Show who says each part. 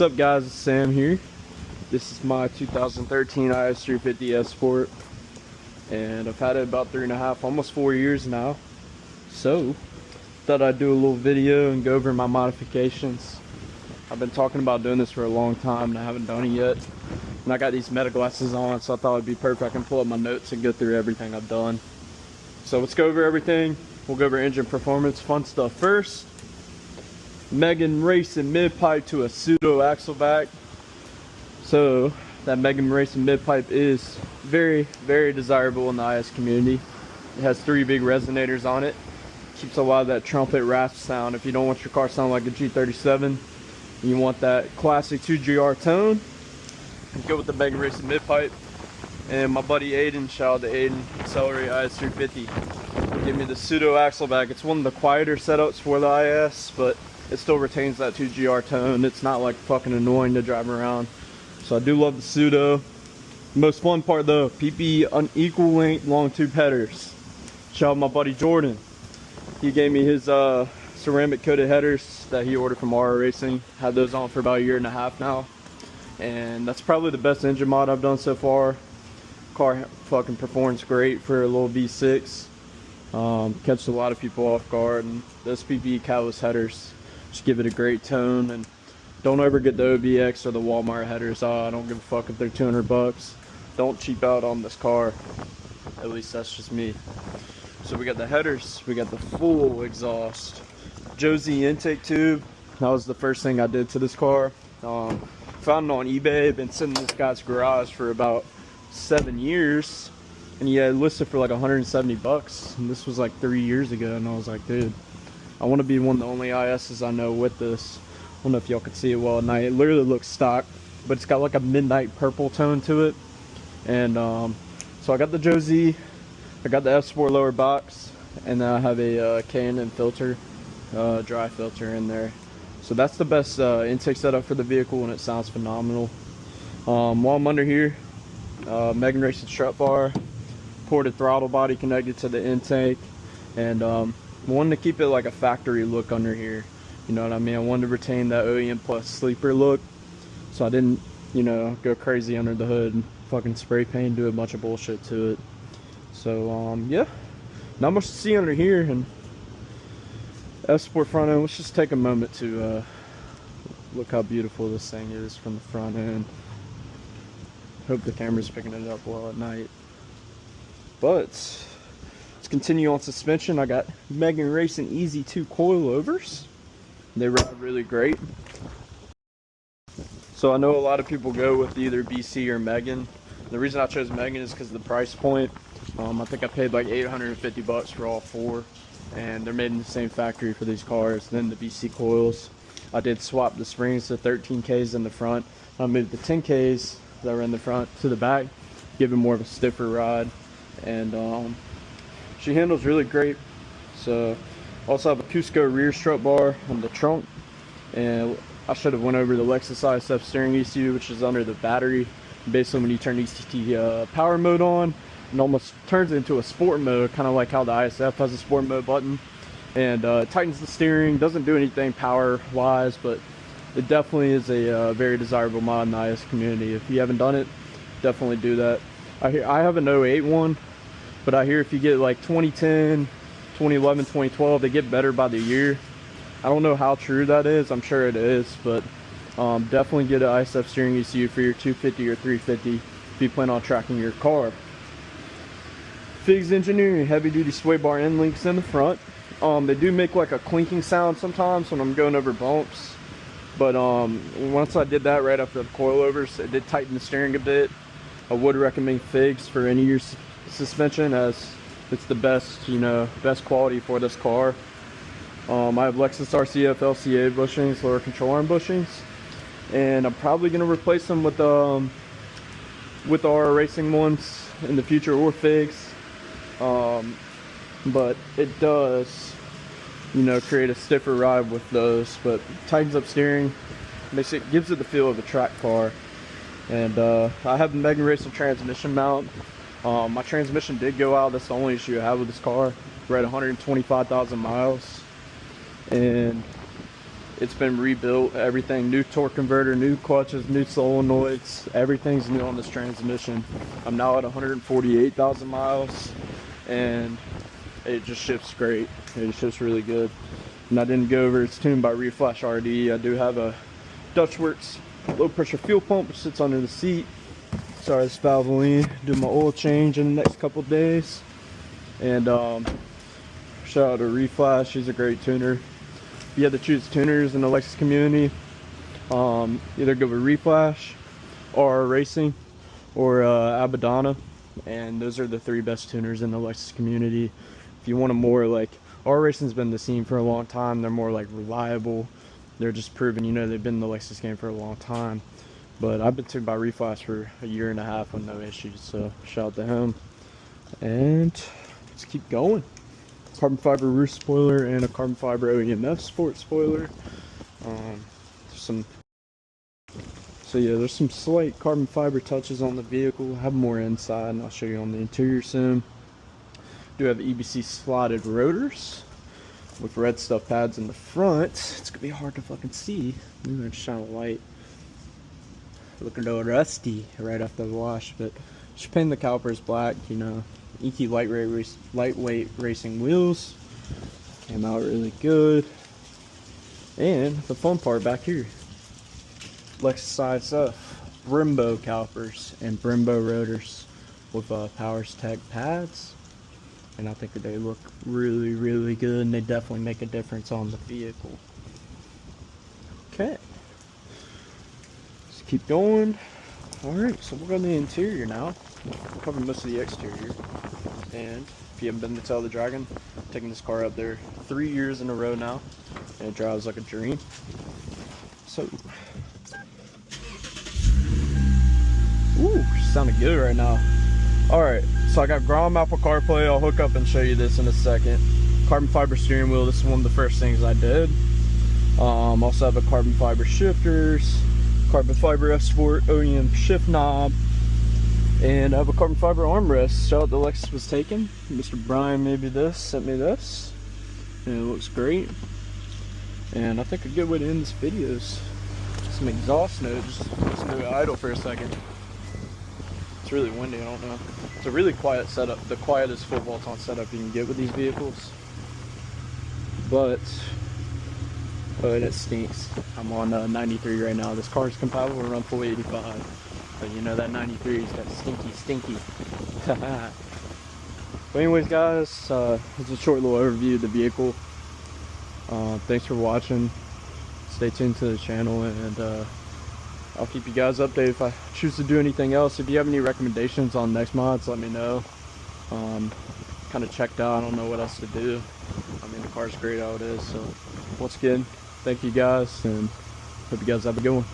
Speaker 1: What's up guys, it's Sam here. This is my 2013 IS350 S-Sport and I've had it about 3.5, almost 4 years now. So, thought I'd do a little video and go over my modifications. I've been talking about doing this for a long time and I haven't done it yet. And I got these meta glasses on, so I thought it'd be perfect. I can pull up my notes and go through everything I've done. So let's go over everything. We'll go over engine performance, fun stuff first. Megan Racing mid pipe to a pseudo axle back. So that Megan Racing mid pipe is very, very desirable in the IS community. It has 3 big resonators on it. Keeps a lot of that trumpet rasp sound. If you don't want your car to sound like a G37, you want that classic 2GR tone, go with the Megan Racing mid pipe. And my buddy Aiden, shout out to Aiden, Accelerate IS350, give me the pseudo axle back. It's one of the quieter setups for the IS, but it still retains that 2GR tone. It's not like fucking annoying to drive around. So I do love the pseudo. Most fun part though, PP unequal length long tube headers. Shout out my buddy Jordan. He gave me his ceramic coated headers that he ordered from RR Racing. Had those on for about 1.5 years now. And that's probably the best engine mod I've done so far. Car fucking performs great for a little V6. Catches a lot of people off guard, and those PP catalyst headers just give it a great tone. And don't ever get the OBX or the Walmart headers. I don't give a fuck if they're 200 bucks. Don't cheap out on this car. At least that's just me. So we got the headers, we got the full exhaust. Josie intake tube, that was the first thing I did to this car. Found it on eBay, been sitting in this guy's garage for about 7 years. And he had listed for like 170 bucks. And this was like 3 years ago, and I was like, dude, I want to be one of the only ISs I know with this. I don't know if y'all can see it well at night. It literally looks stock, but it's got like a midnight purple tone to it. And so I got the Josie, I got the S-Sport lower box, and then I have a K&N filter, dry filter in there. So that's the best intake setup for the vehicle, and it sounds phenomenal. While I'm under here, Megan Racing strut bar, ported throttle body connected to the intake, and wanted to keep it like a factory look under here. You know what I mean? I wanted to retain that OEM plus sleeper look, so I didn't, you know, go crazy under the hood and fucking spray paint, do a bunch of bullshit to it. So yeah, not much to see under here. And S-Sport front end, let's just take a moment to look how beautiful this thing is from the front end. Hope the camera's picking it up well at night. But let's continue on suspension. I got Megan Racing Easy 2 coilovers. They ride really great. So I know a lot of people go with either BC or Megan. The reason I chose Megan is because of the price point. I think I paid like 850 bucks for all 4, and they're made in the same factory for these cars. Then the BC coils, I did swap the springs to 13Ks in the front. I moved the 10Ks that were in the front to the back, giving more of a stiffer ride. And she handles really great. So also have a Cusco rear strut bar on the trunk, and I should have went over the Lexus ISF steering ECU, which is under the battery. Basically, when you turn ECT power mode on, it almost turns it into a sport mode, kind of like how the ISF has a sport mode button. And tightens the steering, doesn't do anything power wise, but it definitely is a very desirable mod in the IS community. If you haven't done it, definitely do that. I have an 08 one, but I hear if you get like 2010, 2011, 2012, they get better by the year. I don't know how true that is. I'm sure it is, but definitely get an ISF steering ECU for your 250 or 350 if you plan on tracking your car. Figs Engineering heavy duty sway bar end links in the front. They do make like a clinking sound sometimes when I'm going over bumps, but once I did that right after the coilovers, it did tighten the steering a bit. I would recommend Figs for any of your suspension, as it's the best, you know, best quality for this car. I have Lexus RCF LCA bushings, lower control arm bushings, and I'm probably going to replace them with our racing ones in the future, or Figs. But it does, you know, create a stiffer ride with those, but tightens up steering, gives it the feel of a track car. And I have the Megan Racing transmission mount. My transmission did go out. That's the only issue I have with this car. We're at 125,000 miles, and It's been rebuilt, everything, new torque converter, new clutches, new solenoids, everything's new on this transmission. I'm now at 148,000 miles, and it just shifts great. It shifts really good. And I didn't go over, it's tuned by Reflash RD. I do have a Dutchworks low pressure fuel pump which sits under the seat. Sorry, this Valvoline. Do my oil change in the next couple days. And shout out to Reflash, he's a great tuner. If you had to choose tuners in the Lexus community, either go with Reflash or Racing or Abadana, and those are the three best tuners in the Lexus community. If you want a more like, R Racing's been the scene for a long time, they're more like reliable, they're just proven, you know, they've been in the Lexus game for a long time. But I've been tuned by Reflash for a year and a half with no issues, so shout out to him. And let's keep going. Carbon fiber roof spoiler and a carbon fiber OEMF sport spoiler. There's some slight carbon fiber touches on the vehicle. I have more inside, and I'll show you on the interior soon. Do have EBC slotted rotors with red stuff pads in the front. It's gonna be hard to fucking see. I'm gonna shine a light. Looking a little rusty right after the wash, but just paint the calipers black, you know. EQ lightweight racing wheels. Came out really good. And the fun part back here, Lexus ISF Brembo calipers and Brembo rotors with Powers Tech pads. And I think that they look really, really good, and they definitely make a difference on the vehicle. Okay. Let's keep going. Alright, so we're on the interior now. We'll cover most of the exterior. And if you haven't been to Tell the Dragon, I'm taking this car up there 3 years in a row now, and it drives like a dream. So, ooh, sounding good right now. Alright, so I got Grom Apple CarPlay. I'll hook up and show you this in a second. Carbon fiber steering wheel, this is one of the first things I did. Also have a carbon fiber shifters, carbon fiber F-Sport OEM shift knob, and I have a carbon fiber armrest. Shout out to Lexus was taken. Mr. Brian sent me this, and it looks great. And I think a good way to end this video is some exhaust note. Just listen to it idle for a second. It's really windy, I don't know. It's a really quiet setup, the quietest full bolt-on setup you can get with these vehicles. But and it stinks. I'm on 93 right now. This car is compatible to run full 85. But you know that 93 is that stinky. But anyways, guys, it's a short little overview of the vehicle. Thanks for watching. Stay tuned to the channel, and I'll keep you guys updated if I choose to do anything else. If you have any recommendations on next mods, let me know. Kind of checked out. I don't know what else to do. I mean, the car's great how it is. So once again, thank you guys, and hope you guys have a good one.